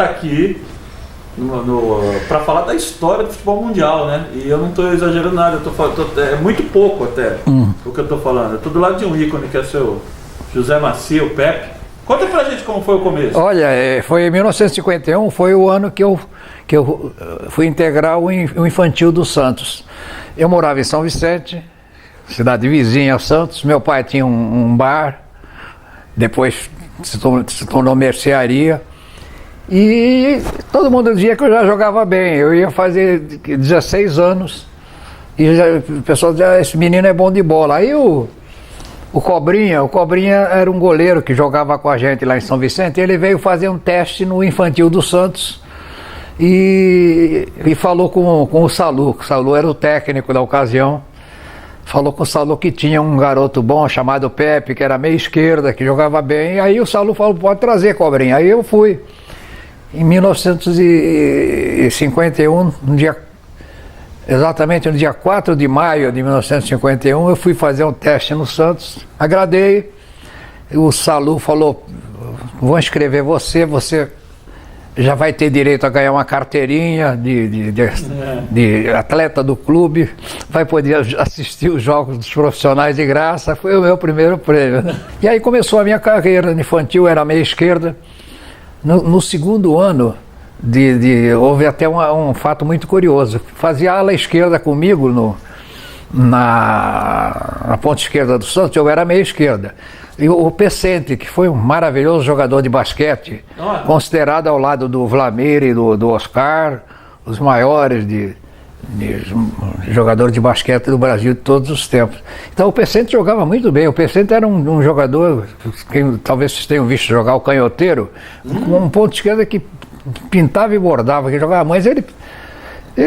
está aqui para falar da história do futebol mundial, né? E eu não estou exagerando nada, é muito pouco até o que eu estou falando. Eu estou do lado de um ícone que é o seu José Macia, o Pepe. Conta pra gente como foi o começo. Olha, foi em 1951, foi o ano que eu fui integrar o infantil do Santos. Eu morava em São Vicente, cidade vizinha a Santos. Meu pai tinha um bar, depois se tornou mercearia. E todo mundo dizia que eu já jogava bem. Eu ia fazer 16 anos e o pessoal dizia, esse menino é bom de bola. Aí o Cobrinha era um goleiro que jogava com a gente lá em São Vicente. Ele veio fazer um teste no infantil do Santos e falou com o Salu. O Salu era o técnico da ocasião. Falou com o Salu que tinha um garoto bom chamado Pepe, que era meia esquerda, que jogava bem. E aí o Salu falou, pode trazer, Cobrinha. Aí eu fui. Em 1951, exatamente no dia 4 de maio de 1951, eu fui fazer um teste no Santos, agradei. O Salu falou, vou inscrever você já vai ter direito a ganhar uma carteirinha de atleta do clube, vai poder assistir os jogos dos profissionais de graça. Foi o meu primeiro prêmio. E aí começou a minha carreira no infantil, era meia esquerda. No segundo ano, houve até um fato muito curioso. Fazia ala esquerda comigo na ponta esquerda do Santos, eu era meia esquerda. E o Pecente, que foi um maravilhoso jogador de basquete, considerado ao lado do Vlamir e do Oscar, os maiores de jogadores de basquete do Brasil de todos os tempos. Então o Pecente jogava muito bem. O Pecente era um jogador, talvez vocês tenham visto jogar, o canhoteiro, com um ponto esquerda que pintava e bordava, que jogava, mas ele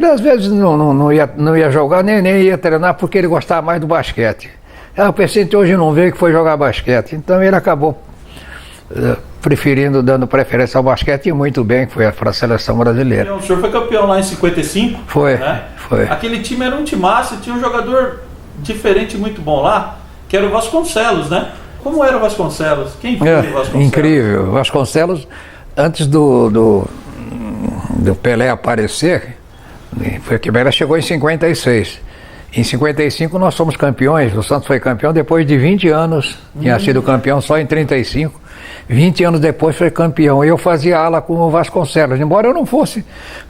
às vezes não ia jogar, nem ia treinar, porque ele gostava mais do basquete. O Pecente hoje não veio, que foi jogar basquete, então ele acabou dando preferência ao basquete, e muito bem, que foi para a seleção brasileira. O senhor foi campeão lá em 55? Foi, né? Foi. Aquele time era um timaço, tinha um jogador diferente, muito bom lá, que era o Vasconcelos, né? Como era o Vasconcelos? Quem foi o Vasconcelos? Incrível. O Vasconcelos, antes do Pelé aparecer, foi que o Pelé chegou em 56. Em 55 nós fomos campeões, o Santos foi campeão depois de 20 anos, tinha sido campeão só em 35, 20 anos depois foi campeão. Eu fazia ala com o Vasconcelos, embora eu não fosse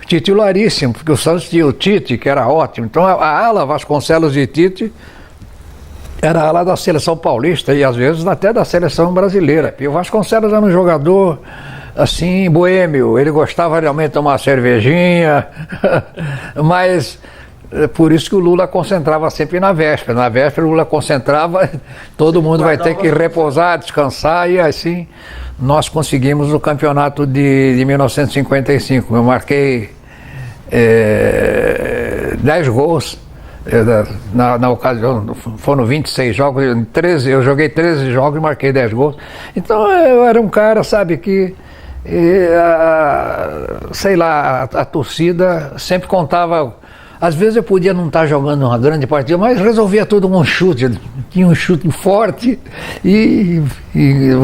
titularíssimo, porque o Santos tinha o Tite, que era ótimo. Então a ala Vasconcelos e Tite era a ala da seleção paulista e às vezes até da seleção brasileira. E o Vasconcelos era um jogador assim, boêmio, ele gostava realmente de tomar uma cervejinha, mas por isso que o Lula concentrava sempre na véspera. Na véspera o Lula concentrava, todo mundo vai ter que repousar, descansar, e assim nós conseguimos o campeonato de 1955. Eu marquei 10 gols na ocasião, foram 26 jogos, eu joguei 13 jogos e marquei 10 gols. Então eu era um cara, sabe, que sei lá, a torcida sempre contava. Às vezes eu podia não estar jogando uma grande partida, mas resolvia tudo com um chute. Tinha um chute forte e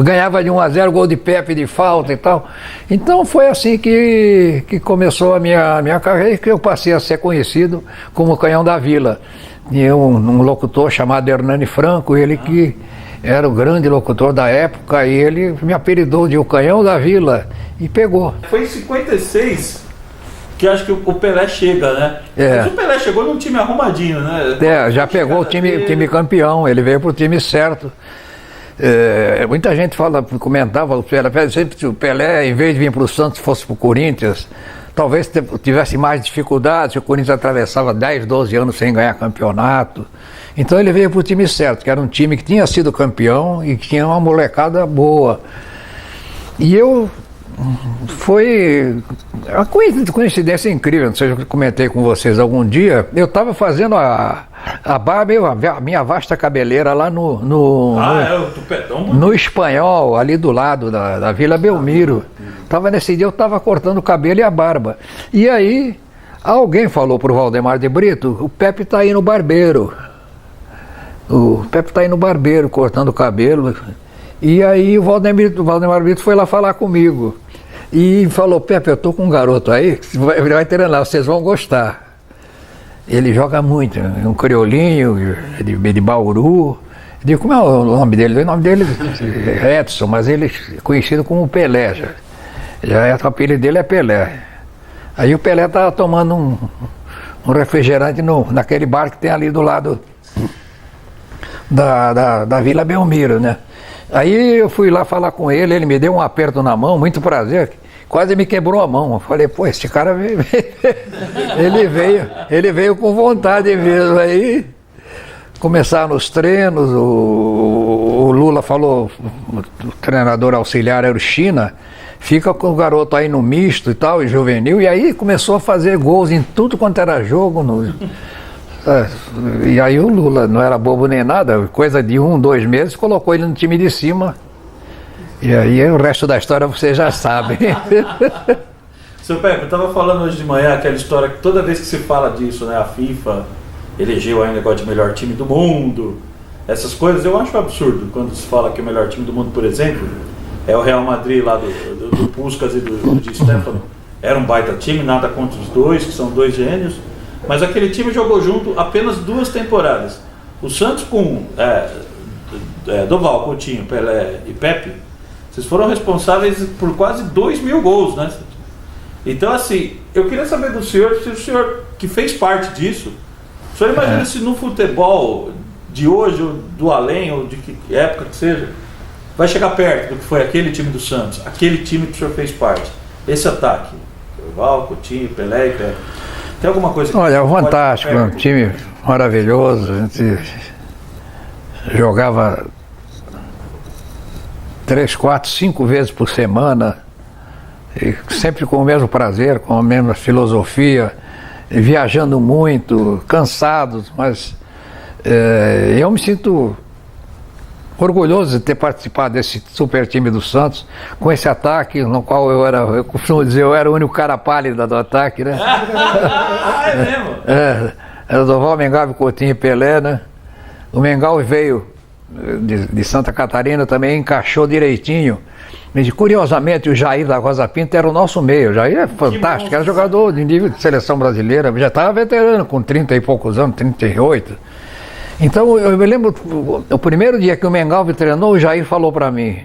ganhava de 1-0, gol de Pepe de falta e tal. Então foi assim que começou a minha carreira, que eu passei a ser conhecido como Canhão da Vila. Tinha um locutor chamado Hernani Franco, ele que era o grande locutor da época, e ele me apelidou de o Canhão da Vila e pegou. Foi em 56... que acho que o Pelé chega, né? Mas o Pelé chegou num time arrumadinho, né? Já pegou o time campeão, ele veio pro time certo. Muita gente comentava, o Pelé, em vez de vir pro Santos, fosse pro Corinthians, talvez tivesse mais dificuldades, o Corinthians atravessava 10, 12 anos sem ganhar campeonato. Então ele veio pro time certo, que era um time que tinha sido campeão e que tinha uma molecada boa. E foi uma coincidência incrível, não sei se eu comentei com vocês algum dia. Eu estava fazendo a barba, a minha vasta cabeleira lá no Espanhol, ali do lado da Vila Belmiro. Nesse dia eu estava cortando o cabelo e a barba. E aí alguém falou para o Valdemar de Brito, o Pepe está aí no barbeiro. O Pepe está aí no barbeiro cortando o cabelo. E aí o Valdemar Brito foi lá falar comigo. E falou, Pepe, eu tô com um garoto aí, que vai treinar, vocês vão gostar. Ele joga muito, um criolinho de Bauru. Eu digo, como é o nome dele? O nome dele é Edson, mas ele é conhecido como Pelé. O apelido dele é Pelé. Aí o Pelé estava tomando um refrigerante naquele bar que tem ali do lado da Vila Belmiro, né? Aí eu fui lá falar com ele, ele me deu um aperto na mão, muito prazer, quase me quebrou a mão. Eu falei, pô, esse cara veio, ele veio com vontade mesmo. Aí começaram os treinos, o Lula falou, o treinador auxiliar era o China, fica com o garoto aí no misto e tal, e juvenil, e aí começou a fazer gols em tudo quanto era jogo. E aí o Lula não era bobo nem nada, coisa de 1, 2 meses, colocou ele no time de cima. E aí o resto da história vocês já sabem. Seu Pepe, eu estava falando hoje de manhã aquela história que toda vez que se fala disso, né, a FIFA elegeu aí o negócio de melhor time do mundo, essas coisas, eu acho absurdo quando se fala que o melhor time do mundo, por exemplo, é o Real Madrid lá do Puskás e do Di Stefano. Era um baita time, nada contra os dois, que são dois gênios. Mas aquele time jogou junto apenas 2 temporadas. O Santos com Doval, Coutinho, Pelé e Pepe, vocês foram responsáveis por quase 2.000 gols, né? Então, assim, eu queria saber do senhor, se o senhor que fez parte disso, o senhor imagina se no futebol de hoje, ou do além, ou de que época que seja, vai chegar perto do que foi aquele time do Santos, aquele time que o senhor fez parte, esse ataque, Doval, Coutinho, Pelé e Pepe. Tem alguma coisa que... Olha, fantástico, um time maravilhoso, a gente jogava 3, 4, 5 vezes por semana, e sempre com o mesmo prazer, com a mesma filosofia, viajando muito, cansados, mas eu me sinto orgulhoso de ter participado desse super time do Santos, com esse ataque no qual eu costumo dizer, eu era o único cara pálido do ataque, né? É mesmo? Era Doval, Mengalvio, Coutinho e Pelé, né? O Mengalvio veio de Santa Catarina, também encaixou direitinho. E, curiosamente, o Jair da Rosa Pinto era o nosso meio. O Jair é fantástico, era jogador de nível de seleção brasileira, já estava veterano, com 30 e poucos anos, 38. Então, eu me lembro, o primeiro dia que o Mengalvio treinou, o Jair falou para mim,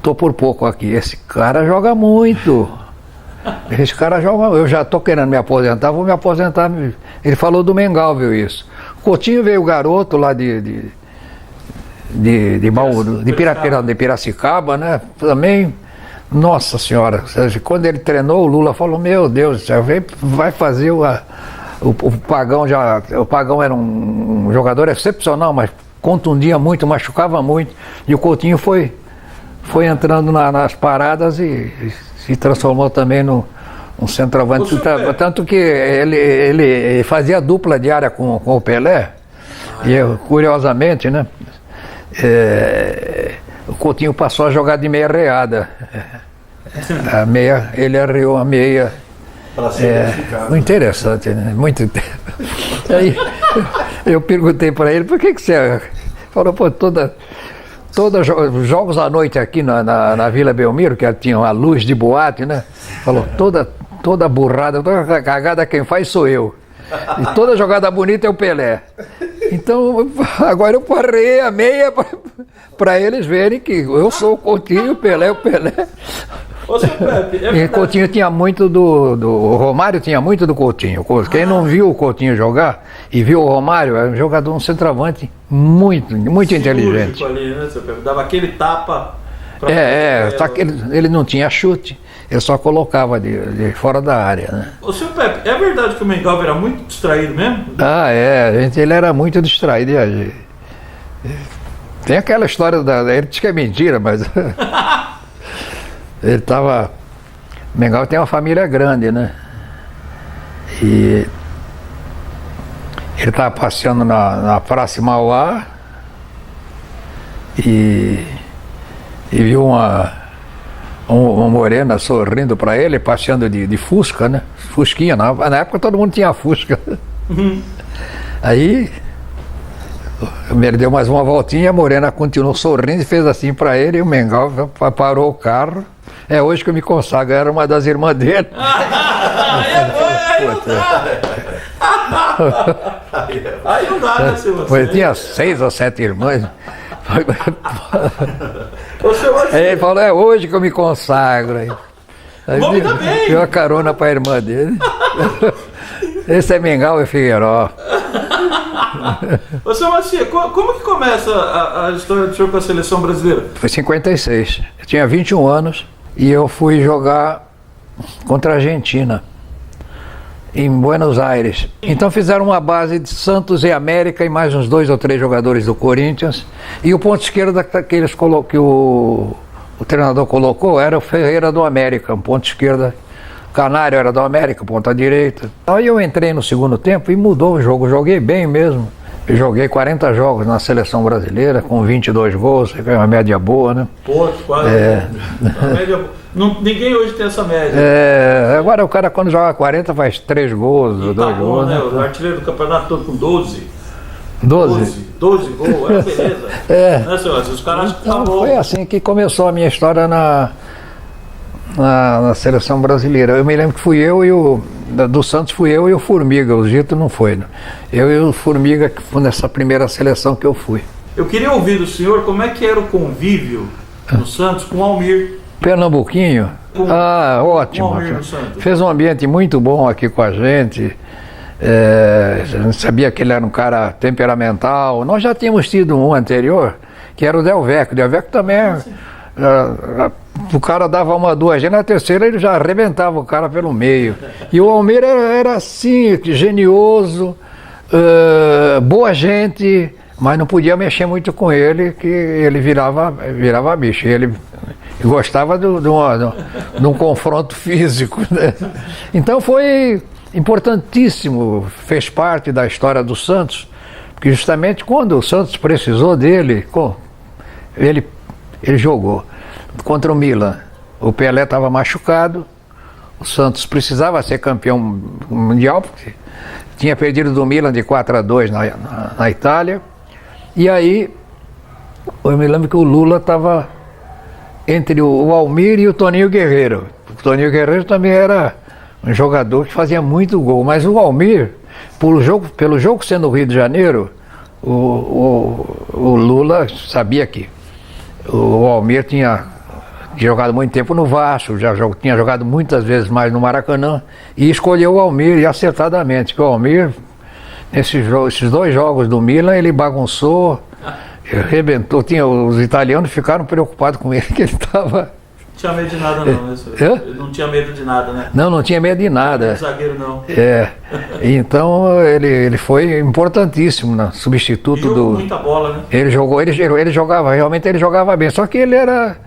tô por pouco aqui, esse cara joga muito. Esse cara joga, eu já tô querendo me aposentar, vou me aposentar. Ele falou do Mengalvio isso. O Coutinho veio o garoto lá de Bauru, de Piracicaba, né? Também, nossa senhora, quando ele treinou, o Lula falou, meu Deus, vai fazer o Pagão já. O Pagão era um jogador excepcional, mas contundia muito, machucava muito. E o Coutinho foi entrando nas paradas e se transformou também num centroavante. Tanto que ele fazia dupla diária com o Pelé. E curiosamente, né? O Coutinho passou a jogar de meia reada. Ele arriou a meia. Muito interessante, né? Muito interessante. Aí eu perguntei para ele, por que você falou, pô, jogos à noite aqui na Vila Belmiro, que tinha uma luz de boate, né? Falou, toda burrada, toda cagada quem faz sou eu. E toda jogada bonita é o Pelé. Então, agora eu parei a meia para eles verem que eu sou o Coutinho, o Pelé. Ô, seu Pepe, E Coutinho tinha muito o Romário tinha muito do Coutinho. Quem não viu o Coutinho jogar e viu o Romário, era um jogador, um centroavante muito inteligente. Ali, né, seu Pepe? Dava aquele tapa. Ele não tinha chute, ele só colocava de fora da área, né? Ô, seu Pepe, é verdade que o Mengalvio era muito distraído mesmo? Ele era muito distraído. Tem aquela história ele diz que é mentira, mas ele estava. Mengalvio tem uma família grande, né? E ele estava passeando na Praça Mauá e viu uma morena sorrindo para ele, passeando de Fusca, né? Fusquinha, na época todo mundo tinha Fusca. Aí ele deu mais uma voltinha, a morena continuou sorrindo e fez assim para ele, e o Mengalvio parou o carro É hoje que eu me consagro, era uma das irmãs dele. Aí não dá, né, seu Ele tinha 6 ou 7 irmãs. Aí ele falou, é hoje que eu me consagro. Aí deu a carona para a irmã dele. Esse é Mengal e Figueiró. Ô, seu Macia, como que começa a história do senhor com a seleção brasileira? Foi em 56. Eu tinha 21 anos e eu fui jogar contra a Argentina, em Buenos Aires. Então fizeram uma base de Santos e América e mais uns 2 ou 3 jogadores do Corinthians. E o ponto esquerdo que o treinador colocou era o Ferreira do América, um ponto esquerda. Canário era do América, ponta direita. Aí eu entrei no segundo tempo e mudou o jogo, joguei bem mesmo. Eu joguei 40 jogos na seleção brasileira, com 22 gols, uma média boa, né? Pô, quase. Uma média boa. Ninguém hoje tem essa média. Agora o cara quando joga 40 faz 3 gols, 2 tá gols. Né? O artilheiro do campeonato todo com 12. 12 gols, é beleza. Né, senhor? Os caras acham que tá bom. Foi assim que começou a minha história na seleção brasileira. Eu me lembro que fui eu e do Santos fui eu e o Formiga, o Zito não foi, né? Eu e o Formiga que foi nessa primeira seleção que eu fui. Eu queria ouvir do senhor como é que era o convívio no Santos com o Almir. Pernambuquinho? Ótimo. Fez um ambiente muito bom aqui com a gente. A gente sabia que ele era um cara temperamental. Nós já tínhamos tido um anterior, que era o Del Vecchio. O Del Vecchio também o cara dava 1, 2, na terceira ele já arrebentava o cara pelo meio. E o Almir era assim, genioso, boa gente, mas não podia mexer muito com ele, que ele virava bicho. Ele gostava de um confronto físico, né? Então foi importantíssimo, fez parte da história do Santos, porque justamente quando o Santos precisou dele, ele jogou contra o Milan. O Pelé estava machucado, o Santos precisava ser campeão mundial, porque tinha perdido do Milan de 4-2 na Itália, e aí eu me lembro que o Lula estava entre o Almir e o Toninho Guerreiro. O Toninho Guerreiro também era um jogador que fazia muito gol, mas o Almir, pelo jogo sendo no Rio de Janeiro, o Lula sabia que o Almir tinha jogado muito tempo no Vasco, tinha jogado muitas vezes mais no Maracanã, e escolheu o Almir, e acertadamente, que o Almir, esses 2 jogos do Milan, ele bagunçou, arrebentou, os italianos ficaram preocupados com ele, que ele estava... Não tinha medo de nada não, né, senhor? Não tinha medo de nada, né? Não tinha medo de nada. Não é zagueiro não. Então ele foi importantíssimo, né? Substituto do... Jogou muita bola, né? Ele jogava, realmente ele jogava bem, só que ele era...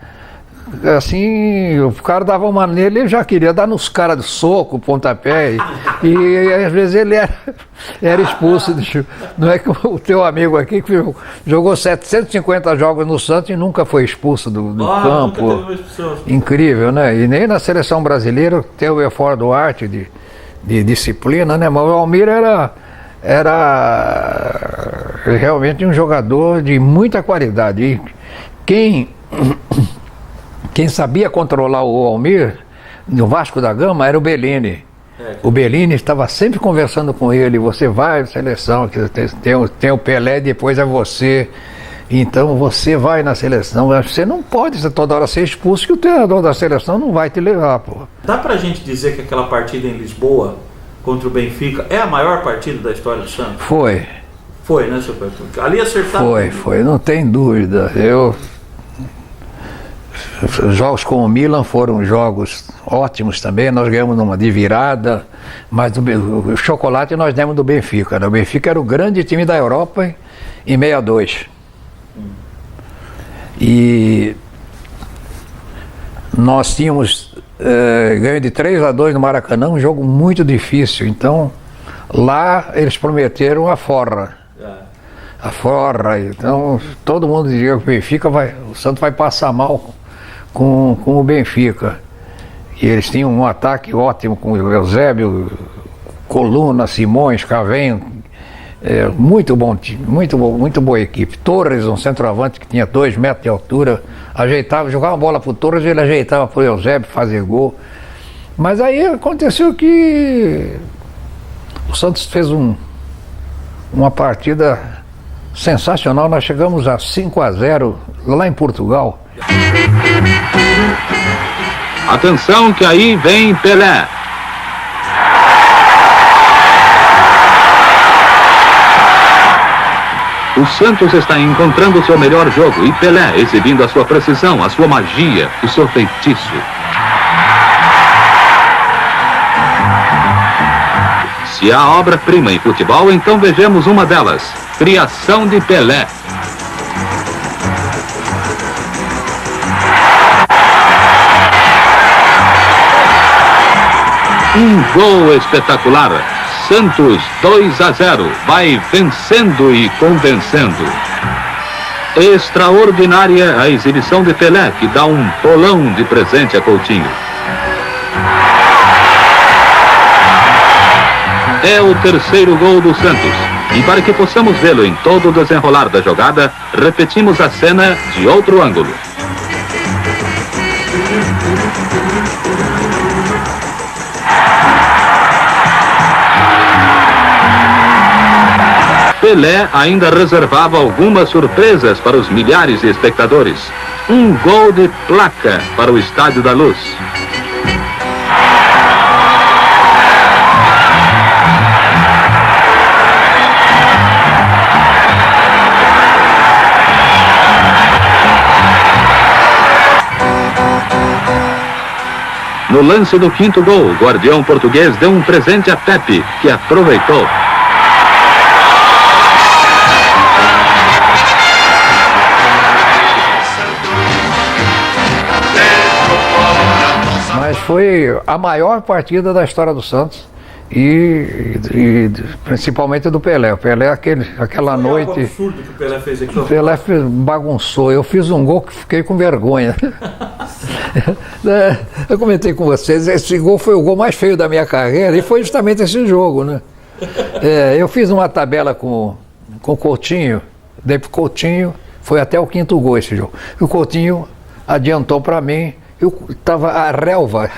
Assim, o cara dava uma nele, ele já queria dar nos caras do soco, pontapé, e às vezes ele era expulso. Não é que o teu amigo aqui que jogou 750 jogos no Santos e nunca foi expulso do campo. Nunca teve expulsão. Incrível, né? E nem na seleção brasileira teve fora do arte de disciplina, né? Mas o Almir era realmente um jogador de muita qualidade. E quem sabia controlar o Almir, no Vasco da Gama, era o Bellini. O Bellini estava sempre conversando com ele, você vai à seleção, tem o Pelé, depois é você, então você vai na seleção, você não pode toda hora ser expulso, que o treinador da seleção não vai te levar, pô. Dá pra gente dizer que aquela partida em Lisboa, contra o Benfica, é a maior partida da história do Santos? Foi. Foi, né, seu Pedro? Ali acertado. Foi, não tem dúvida. Os jogos com o Milan foram jogos ótimos também, nós ganhamos numa de virada, mas o chocolate nós demos do Benfica, né? O Benfica era o grande time da Europa em 62. E nós tínhamos ganho de 3-2 no Maracanã, um jogo muito difícil, então lá eles prometeram a forra. Então todo mundo dizia que o Santos vai passar mal com o Benfica. E eles tinham um ataque ótimo com o Eusébio, Coluna, Simões, Cavém, Muito bom time, muito boa equipe. Torres, um centroavante que tinha 2 metros de altura, jogava uma bola pro Torres, ele ajeitava pro Eusébio fazer gol. Mas aí aconteceu que o Santos fez uma partida sensacional. Nós chegamos a 5-0 lá em Portugal. Atenção que aí vem Pelé. O Santos está encontrando o seu melhor jogo e Pelé exibindo a sua precisão, a sua magia, o seu feitiço. Se há obra-prima em futebol, então vejamos uma delas. Criação de Pelé. Um gol espetacular. Santos 2-0. Vai vencendo e convencendo. Extraordinária a exibição de Pelé, que dá um bolão de presente a Coutinho. É o terceiro gol do Santos. E para que possamos vê-lo em todo o desenrolar da jogada, repetimos a cena de outro ângulo. Pelé ainda reservava algumas surpresas para os milhares de espectadores. Um gol de placa para o Estádio da Luz. No lance do quinto gol, o guardião português deu um presente a Pepe, que aproveitou. Mas foi a maior partida da história do Santos e principalmente do Pelé. O Pelé, aquela noite. Foi algo absurdo que o Pelé fez aqui. O Pelé bagunçou. Eu fiz um gol que fiquei com vergonha. Eu comentei com vocês, esse gol foi o gol mais feio da minha carreira e foi justamente esse jogo, né? Eu fiz uma tabela com o Coutinho, dei pro Coutinho, foi até o quinto gol esse jogo. E o Coutinho adiantou para mim. A relva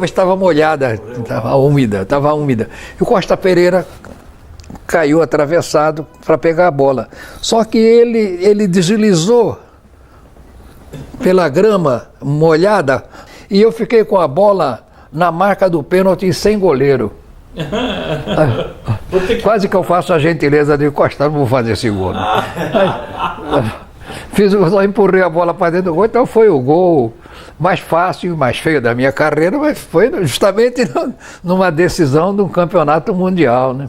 estava molhada, estava úmida. E o Costa Pereira caiu atravessado para pegar a bola. Só que ele deslizou pela grama molhada e eu fiquei com a bola na marca do pênalti sem goleiro. Quase que eu faço a gentileza de encostar, não vou fazer esse gol. Só empurrei a bola para dentro do gol, então foi o gol mais fácil e mais feio da minha carreira, mas foi justamente numa decisão de um campeonato mundial, né?